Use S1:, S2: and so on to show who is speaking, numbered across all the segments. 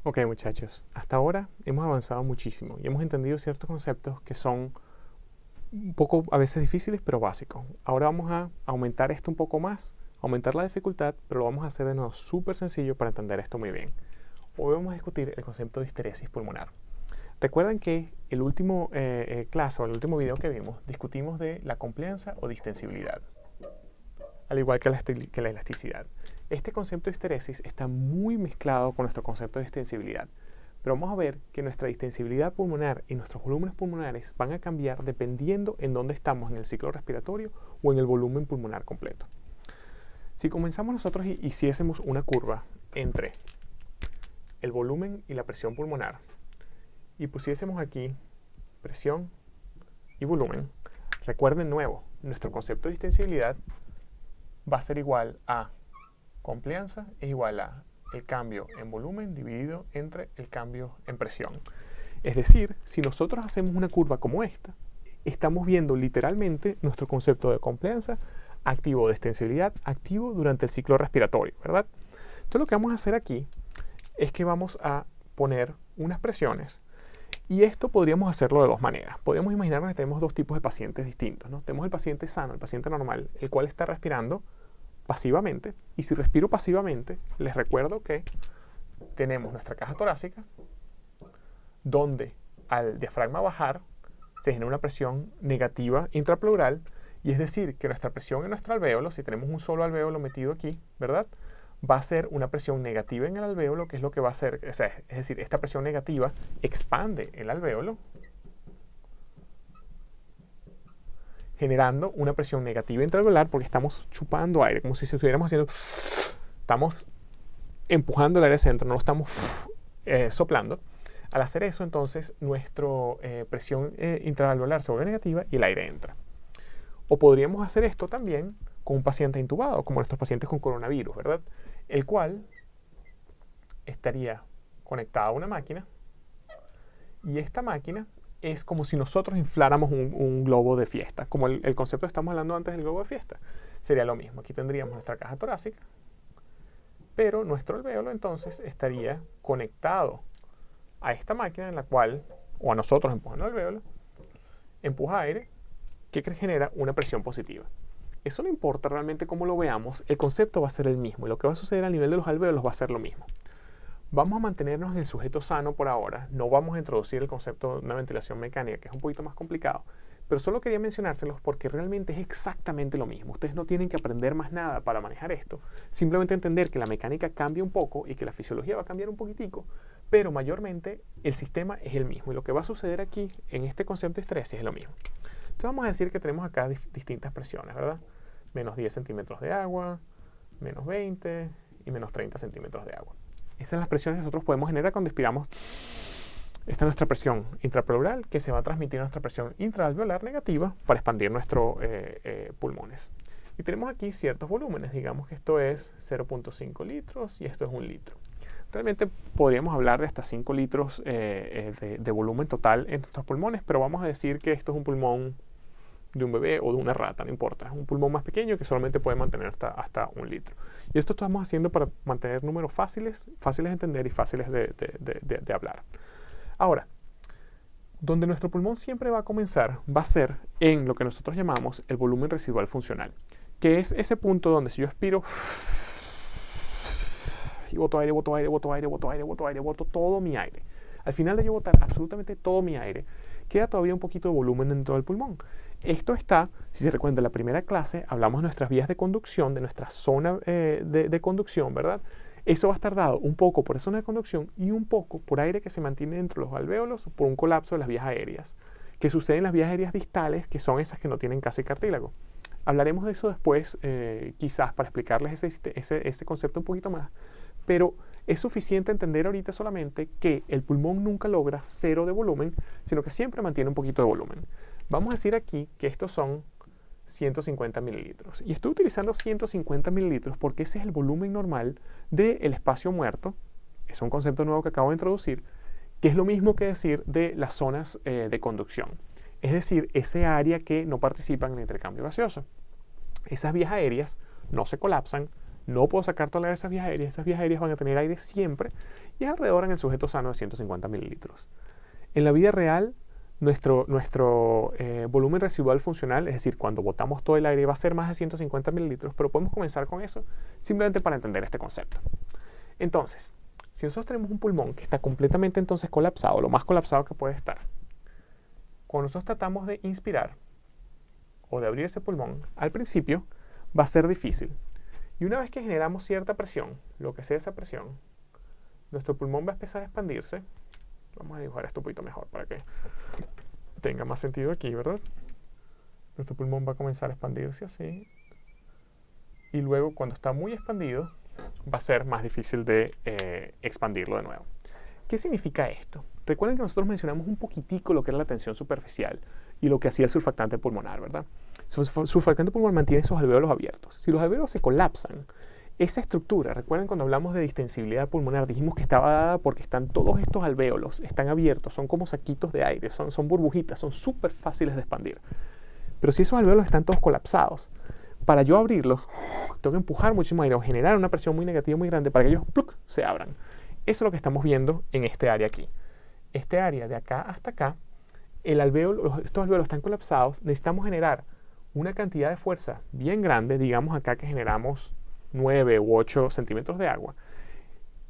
S1: Ok, muchachos, hasta ahora hemos avanzado muchísimo y hemos entendido ciertos conceptos que son un poco a veces difíciles, pero básicos. Ahora vamos a aumentar esto un poco más, aumentar la dificultad, pero lo vamos a hacer de nuevo súper sencillo para entender esto muy bien. Hoy vamos a discutir el concepto de histeresis pulmonar. Recuerden que el último clase o el último video que vimos discutimos de la complianza o distensibilidad, al igual que la elasticidad. Este concepto de histeresis está muy mezclado con nuestro concepto de distensibilidad, pero vamos a ver que nuestra distensibilidad pulmonar y nuestros volúmenes pulmonares van a cambiar dependiendo en dónde estamos en el ciclo respiratorio o en el volumen pulmonar completo. Si comenzamos nosotros y hiciésemos una curva entre el volumen y la presión pulmonar y pusiésemos aquí presión y volumen, recuerden de nuevo, nuestro concepto de distensibilidad va a ser igual a complianza es igual a el cambio en volumen dividido entre el cambio en presión. Es decir, si nosotros hacemos una curva como esta, estamos viendo literalmente nuestro concepto de complianza activo, de distensibilidad activo durante el ciclo respiratorio, ¿verdad? Entonces lo que vamos a hacer aquí es que vamos a poner unas presiones y esto podríamos hacerlo de dos maneras. Podríamos imaginarnos que tenemos dos tipos de pacientes distintos, ¿no? Tenemos el paciente sano, el paciente normal, el cual está respirando pasivamente, y si respiro pasivamente, les recuerdo que tenemos nuestra caja torácica, donde al diafragma bajar se genera una presión negativa intrapleural, y es decir, que nuestra presión en nuestro alvéolo, si tenemos un solo alvéolo metido aquí, ¿verdad?, va a ser una presión negativa en el alvéolo, que es lo que va a hacer, o sea, es decir, esta presión negativa expande el alvéolo, generando una presión negativa intraalveolar porque estamos chupando aire, como si estuviéramos haciendo, estamos empujando el aire al centro, no lo estamos soplando. Al hacer eso, entonces, nuestra presión intraalveolar se vuelve negativa y el aire entra. O podríamos hacer esto también con un paciente intubado, como nuestros pacientes con coronavirus, ¿verdad? El cual estaría conectado a una máquina y esta máquina es como si nosotros infláramos un globo de fiesta, como el concepto que estamos hablando antes del globo de fiesta. Sería lo mismo. Aquí tendríamos nuestra caja torácica, pero nuestro alvéolo entonces estaría conectado a esta máquina en la cual, o a nosotros empujando el alvéolo, empuja aire que genera una presión positiva. Eso no importa realmente cómo lo veamos, el concepto va a ser el mismo y lo que va a suceder a nivel de los alvéolos va a ser lo mismo. Vamos a mantenernos en el sujeto sano por ahora, no vamos a introducir el concepto de una ventilación mecánica, que es un poquito más complicado, pero solo quería mencionárselos porque realmente es exactamente lo mismo. Ustedes no tienen que aprender más nada para manejar esto, simplemente entender que la mecánica cambia un poco y que la fisiología va a cambiar un poquitico, pero mayormente el sistema es el mismo y lo que va a suceder aquí en este concepto de histeresis es lo mismo. Entonces vamos a decir que tenemos acá distintas presiones, ¿verdad? Menos 10 centímetros de agua, menos 20 y menos 30 centímetros de agua. Estas son las presiones que nosotros podemos generar cuando inspiramos. Esta es nuestra presión intrapleural que se va a transmitir a nuestra presión intraalveolar negativa para expandir nuestros pulmones. Y tenemos aquí ciertos volúmenes. Digamos que esto es 0.5 litros y esto es 1 litro. Realmente podríamos hablar de hasta 5 litros de volumen total en nuestros pulmones, pero vamos a decir que esto es un pulmón de un bebé o de una rata, no importa. Es un pulmón más pequeño que solamente puede mantener hasta 1 litro. Y esto estamos haciendo para mantener números fáciles de entender y fáciles de hablar. Ahora, donde nuestro pulmón siempre va a comenzar va a ser en lo que nosotros llamamos el volumen residual funcional, que es ese punto donde si yo expiro y boto aire, boto aire, boto aire, boto aire, boto aire, boto todo mi aire. Al final de yo botar absolutamente todo mi aire, queda todavía un poquito de volumen dentro del pulmón. Esto está, si se recuerda, en la primera clase hablamos de nuestras vías de conducción, de nuestra zona de conducción, ¿verdad? Eso va a estar dado un poco por esa zona de conducción y un poco por aire que se mantiene dentro de los alvéolos por un colapso de las vías aéreas, que sucede en las vías aéreas distales, que son esas que no tienen casi cartílago. Hablaremos de eso después, quizás para explicarles ese concepto un poquito más, pero es suficiente entender ahorita solamente que el pulmón nunca logra cero de volumen, sino que siempre mantiene un poquito de volumen. Vamos a decir aquí que estos son 150 mililitros. Y estoy utilizando 150 mililitros porque ese es el volumen normal del espacio muerto. Es un concepto nuevo que acabo de introducir, que es lo mismo que decir de las zonas de conducción. Es decir, ese área que no participa en el intercambio gaseoso. Esas vías aéreas no se colapsan, No puedo sacar todas esas vías aéreas. Esas vías aéreas van a tener aire siempre y es alrededor en el sujeto sano de 150 mililitros. En la vida real, nuestro volumen residual funcional, es decir, cuando botamos todo el aire, va a ser más de 150 mililitros, pero podemos comenzar con eso simplemente para entender este concepto. Entonces, si nosotros tenemos un pulmón que está completamente entonces colapsado, lo más colapsado que puede estar, cuando nosotros tratamos de inspirar o de abrir ese pulmón, al principio va a ser difícil. Y una vez que generamos cierta presión, lo que sea esa presión, nuestro pulmón va a empezar a expandirse. Vamos a dibujar esto un poquito mejor para que tenga más sentido aquí, ¿verdad? Nuestro pulmón va a comenzar a expandirse así. Y luego, cuando está muy expandido, va a ser más difícil de expandirlo de nuevo. ¿Qué significa esto? Recuerden que nosotros mencionamos un poquitico lo que era la tensión superficial y lo que hacía el surfactante pulmonar, ¿verdad? El surfactante pulmonar mantiene esos alvéolos abiertos. Si los alvéolos se colapsan, esa estructura, recuerden cuando hablamos de distensibilidad pulmonar, dijimos que estaba dada porque están todos estos alvéolos, están abiertos, son como saquitos de aire, son burbujitas, son súper fáciles de expandir. Pero si esos alvéolos están todos colapsados, para yo abrirlos, tengo que empujar muchísimo aire o generar una presión muy negativa, muy grande, para que ellos ¡pluc! Se abran. Eso es lo que estamos viendo en este área aquí. Este área de acá hasta acá, estos alvéolos están colapsados, necesitamos generar una cantidad de fuerza bien grande, digamos acá que generamos 9 u 8 centímetros de agua,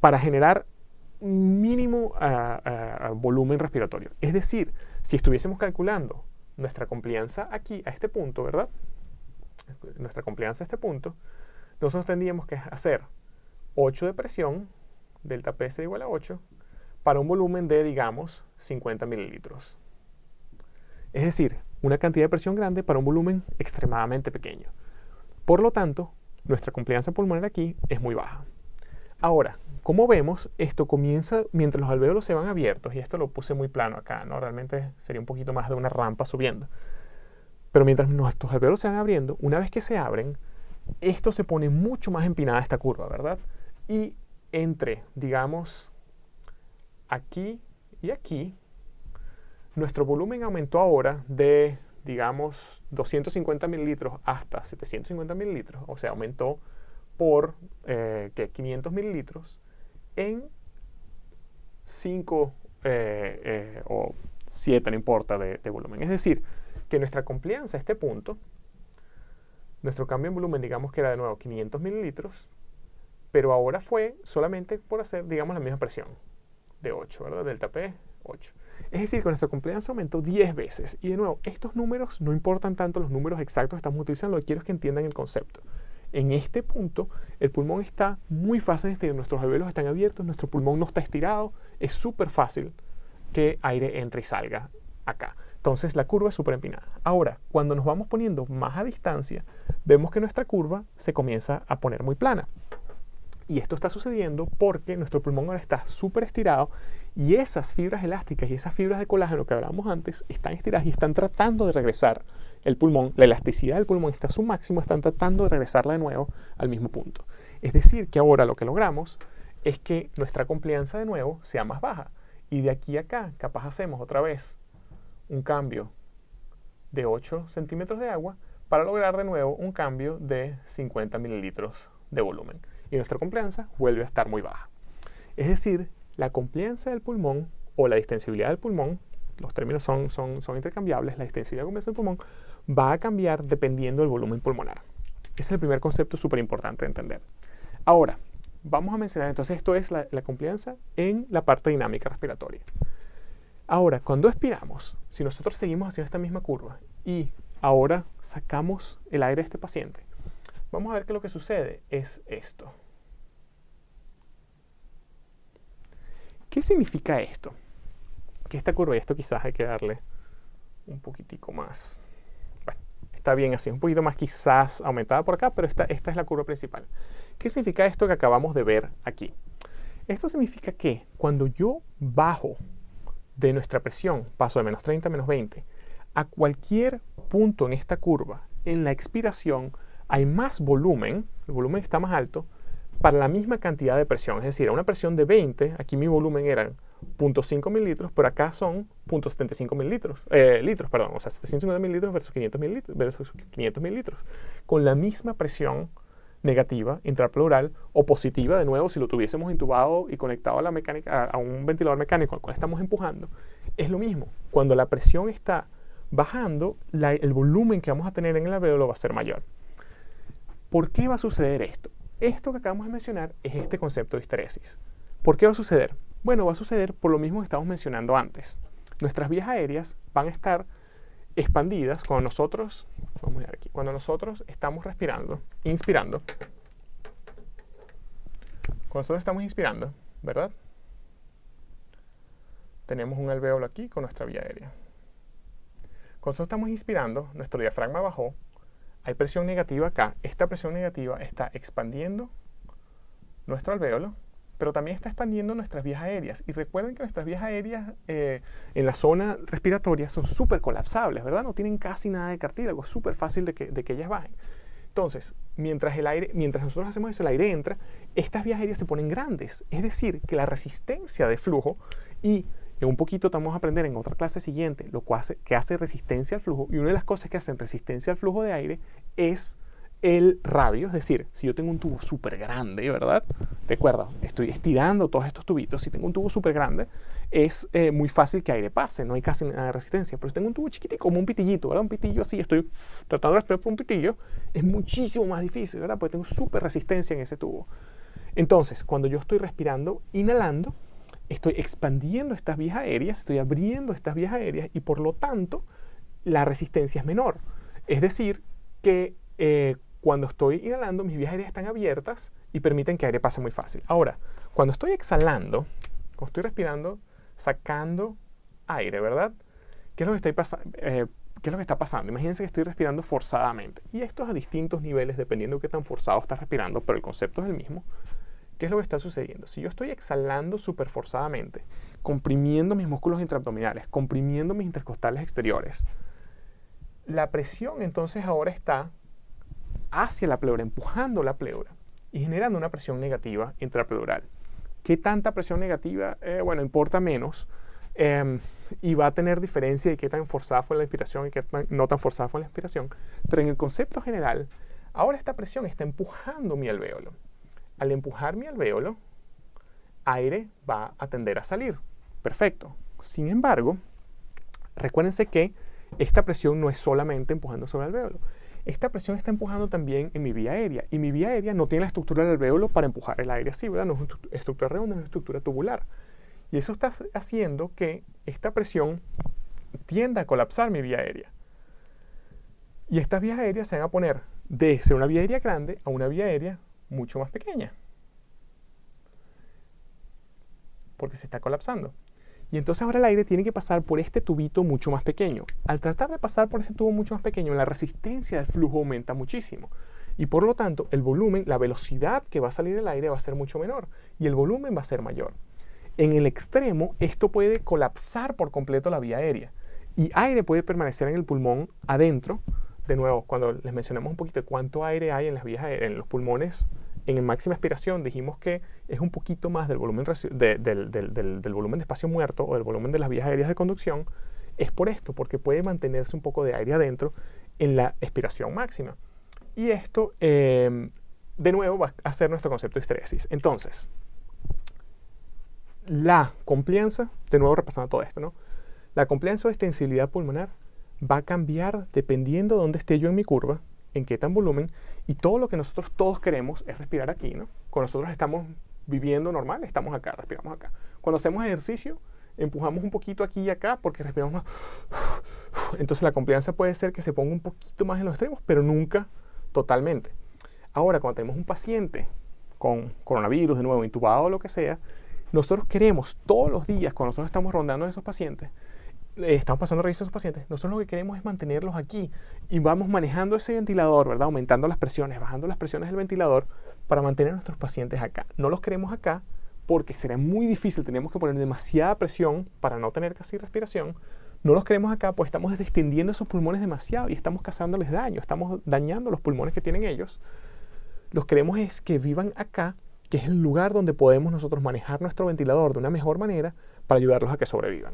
S1: para generar mínimo volumen respiratorio. Es decir, si estuviésemos calculando nuestra complianza aquí, a este punto, ¿verdad? Nuestra complianza a este punto, nosotros tendríamos que hacer 8 de presión, delta P es igual a 8, para un volumen de, digamos, 50 mililitros. Es decir, una cantidad de presión grande para un volumen extremadamente pequeño. Por lo tanto, nuestra complianza pulmonar aquí es muy baja. Ahora, como vemos, esto comienza mientras los alvéolos se van abiertos, y esto lo puse muy plano acá, ¿no? Realmente sería un poquito más de una rampa subiendo. Pero mientras nuestros alvéolos se van abriendo, una vez que se abren, esto se pone mucho más empinada esta curva, ¿verdad? Y entre, digamos, aquí y aquí, nuestro volumen aumentó ahora de, digamos, 250 mililitros hasta 750 mililitros. O sea, aumentó por 500 mililitros en 5 o 7, no importa, de volumen. Es decir, que nuestra complianza a este punto, nuestro cambio en volumen, digamos que era de nuevo 500 mililitros, pero ahora fue solamente por hacer, digamos, la misma presión de 8, ¿verdad? Delta P, 8. Es decir, que nuestra complianza aumentó 10 veces. Y de nuevo, estos números no importan tanto los números exactos que estamos utilizando, lo que quiero es que entiendan el concepto. En este punto, el pulmón está muy fácil de estirar, nuestros alvéolos están abiertos, nuestro pulmón no está estirado, es súper fácil que aire entre y salga acá. Entonces la curva es súper empinada. Ahora, cuando nos vamos poniendo más a distancia, vemos que nuestra curva se comienza a poner muy plana. Y esto está sucediendo porque nuestro pulmón ahora está súper estirado y esas fibras elásticas y esas fibras de colágeno que hablábamos antes están estiradas y están tratando de regresar el pulmón. La elasticidad del pulmón está a su máximo, están tratando de regresarla de nuevo al mismo punto. Es decir, que ahora lo que logramos es que nuestra complianza de nuevo sea más baja. Y de aquí a acá, capaz hacemos otra vez un cambio de 8 centímetros de agua para lograr de nuevo un cambio de 50 mililitros de volumen. Y nuestra complianza vuelve a estar muy baja. Es decir, la complianza del pulmón o la distensibilidad del pulmón, los términos son intercambiables, la distensibilidad y la complianza del pulmón va a cambiar dependiendo del volumen pulmonar. Ese es el primer concepto súper importante de entender. Ahora, vamos a mencionar, entonces esto es la complianza en la parte dinámica respiratoria. Ahora, cuando expiramos, si nosotros seguimos haciendo esta misma curva y ahora sacamos el aire de este paciente, vamos a ver que lo que sucede es esto. ¿Qué significa esto? Que esta curva, y esto quizás hay que darle un poquitico más. Bueno, está bien así, un poquito más quizás aumentada por acá, pero esta es la curva principal. ¿Qué significa esto que acabamos de ver aquí? Esto significa que cuando yo bajo de nuestra presión, paso de menos 30 a menos 20, a cualquier punto en esta curva, en la expiración, hay más volumen, el volumen está más alto, para la misma cantidad de presión. Es decir, a una presión de 20, aquí mi volumen eran 0.5 mililitros, pero acá son 0.75 mililitros, o sea, 750 mililitros versus 500 mililitros, Con la misma presión negativa intrapleural o positiva, de nuevo, si lo tuviésemos intubado y conectado a la mecánica, a un ventilador mecánico al cual estamos empujando, es lo mismo. Cuando la presión está bajando, el volumen que vamos a tener en el alvéolo va a ser mayor. ¿Por qué va a suceder esto? Esto que acabamos de mencionar es este concepto de histeresis. ¿Por qué va a suceder? Bueno, va a suceder por lo mismo que estábamos mencionando antes. Nuestras vías aéreas van a estar expandidas cuando nosotros, vamos a ver aquí, cuando nosotros estamos respirando, inspirando. Cuando nosotros estamos inspirando, ¿verdad? Tenemos un alvéolo aquí con nuestra vía aérea. Cuando nosotros estamos inspirando, nuestro diafragma bajó, hay presión negativa acá. Esta presión negativa está expandiendo nuestro alvéolo, pero también está expandiendo nuestras vías aéreas. Y recuerden que nuestras vías aéreas en la zona respiratoria son súper colapsables, ¿verdad? No tienen casi nada de cartílago, es súper fácil de que ellas bajen. Entonces, mientras nosotros hacemos eso, el aire entra, estas vías aéreas se ponen grandes. Es decir, que la resistencia de flujo, y en un poquito vamos a aprender en otra clase siguiente, que hace resistencia al flujo, y una de las cosas que hacen resistencia al flujo de aire es el radio, es decir, si yo tengo un tubo súper grande, ¿verdad? Recuerda, estoy estirando todos estos tubitos. Si tengo un tubo súper grande, es muy fácil que aire pase, no hay casi nada de resistencia. Pero si tengo un tubo chiquitico, como un pitillito, ¿verdad? Un pitillo así, estoy tratando de respirar por un pitillo, es muchísimo más difícil, ¿verdad? Porque tengo súper resistencia en ese tubo. Entonces, cuando yo estoy respirando, inhalando, estoy expandiendo estas vías aéreas, estoy abriendo estas vías aéreas y por lo tanto, la resistencia es menor. Es decir, que cuando estoy inhalando, mis vías aéreas están abiertas y permiten que aire pase muy fácil. Ahora, cuando estoy exhalando, cuando estoy respirando, sacando aire, ¿verdad? ¿Qué es lo que está pasando? Imagínense que estoy respirando forzadamente. Y esto es a distintos niveles, dependiendo de qué tan forzado estás respirando, pero el concepto es el mismo. ¿Qué es lo que está sucediendo? Si yo estoy exhalando súper forzadamente, comprimiendo mis músculos intraabdominales, comprimiendo mis intercostales exteriores, la presión entonces ahora está hacia la pleura, empujando la pleura y generando una presión negativa intrapleural. ¿Qué tanta presión negativa? Bueno, importa menos y va a tener diferencia de qué tan forzada fue la inspiración y qué no tan forzada fue la expiración. Pero en el concepto general, ahora esta presión está empujando mi alvéolo. Al empujar mi alvéolo, aire va a tender a salir. Perfecto. Sin embargo, recuérdense que esta presión no es solamente empujando sobre el alvéolo. Esta presión está empujando también en mi vía aérea. Y mi vía aérea no tiene la estructura del alvéolo para empujar el aire así, ¿verdad? No es una estructura redonda, es una estructura tubular. Y eso está haciendo que esta presión tienda a colapsar mi vía aérea. Y estas vías aéreas se van a poner de ser una vía aérea grande a una vía aérea mucho más pequeña. Porque se está colapsando. Y entonces ahora el aire tiene que pasar por este tubito mucho más pequeño. Al tratar de pasar por ese tubo mucho más pequeño, la resistencia del flujo aumenta muchísimo. Y por lo tanto, el volumen, la velocidad que va a salir el aire va a ser mucho menor. Y el volumen va a ser mayor. En el extremo, esto puede colapsar por completo la vía aérea. Y aire puede permanecer en el pulmón adentro. De nuevo, cuando les mencionamos un poquito de cuánto aire hay en las vías aéreas, en los pulmones, en máxima aspiración dijimos que es un poquito más del volumen, del volumen de espacio muerto o del volumen de las vías aéreas de conducción. Es por esto, porque puede mantenerse un poco de aire adentro en la expiración máxima. Y esto, de nuevo, va a ser nuestro concepto de histeresis. Entonces, la complianza, de nuevo repasando todo esto, ¿no? La complianza o extensibilidad pulmonar va a cambiar dependiendo de dónde esté yo en mi curva, en qué tan volumen, y todo lo que nosotros todos queremos es respirar aquí, ¿no? Cuando nosotros estamos viviendo normal, estamos acá, respiramos acá. Cuando hacemos ejercicio, empujamos un poquito aquí y acá porque respiramos más. Entonces la complianza puede ser que se ponga un poquito más en los extremos, pero nunca totalmente. Ahora, cuando tenemos un paciente con coronavirus, de nuevo, intubado o lo que sea, nosotros queremos todos los días, cuando nosotros estamos rondando a esos pacientes, estamos pasando revista a esos pacientes, nosotros lo que queremos es mantenerlos aquí y vamos manejando ese ventilador, ¿verdad? Aumentando las presiones, bajando las presiones del ventilador para mantener a nuestros pacientes acá. No los queremos acá porque sería muy difícil, tenemos que poner demasiada presión para no tener casi respiración. No los queremos acá pues estamos extendiendo esos pulmones demasiado y estamos causándoles daño, estamos dañando los pulmones que tienen ellos. Los queremos es que vivan acá, que es el lugar donde podemos nosotros manejar nuestro ventilador de una mejor manera para ayudarlos a que sobrevivan.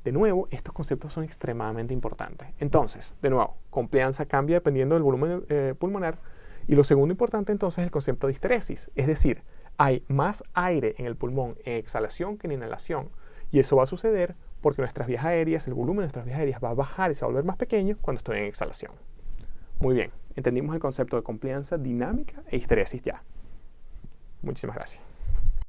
S1: De nuevo, estos conceptos son extremadamente importantes. Entonces, de nuevo, complianza cambia dependiendo del volumen pulmonar Y lo segundo importante entonces es el concepto de histeresis, es decir, hay más aire en el pulmón en exhalación que en inhalación. Y eso va a suceder porque nuestras vías aéreas, el volumen de nuestras vías aéreas va a bajar y se va a volver más pequeño cuando estoy en exhalación. Muy bien, entendimos el concepto de complianza dinámica e histeresis ya. Muchísimas gracias.